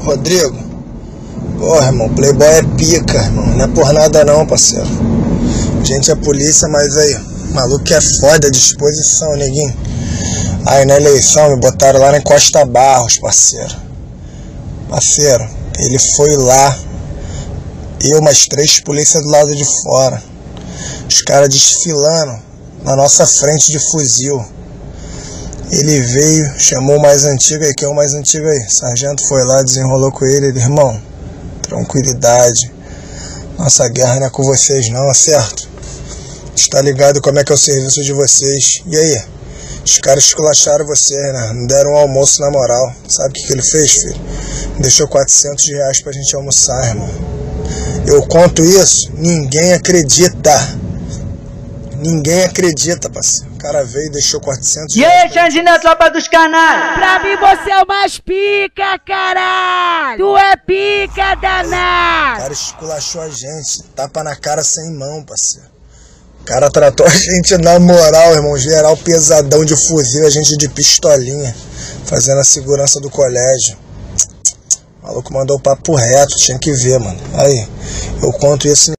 Rodrigo, porra, irmão, playboy é pica, irmão. Não é por nada não, parceiro. A gente é polícia, mas aí, maluco é foda, disposição, neguinho. Aí na eleição me botaram lá na Costa Barros, parceiro. Parceiro, ele foi lá, eu mais 3 polícias do lado de fora. Os caras desfilando na nossa frente de fuzil. Ele veio, chamou o mais antigo aí, quem é o mais antigo aí? Sargento foi lá, desenrolou com ele, irmão, tranquilidade. Nossa guerra não é com vocês não, certo? Está ligado como é que é o serviço de vocês. E aí? Os caras esculacharam vocês, né? Não deram um almoço na moral. Sabe o que ele fez, filho? Deixou R$400 pra gente almoçar, irmão. Eu conto isso, ninguém acredita. Ninguém acredita, parceiro. O cara veio e deixou R$400. E aí, Xandinho, tropa dos canalhas? Pra mim você é o mais pica, caralho! Tu é pica, danado! O cara esculachou a gente. Tapa na cara sem mão, parceiro. O cara tratou a gente na moral, irmão. Geral pesadão de fuzil, a gente de pistolinha. Fazendo a segurança do colégio. O maluco mandou o papo reto, tinha que ver, mano. Aí, eu conto isso.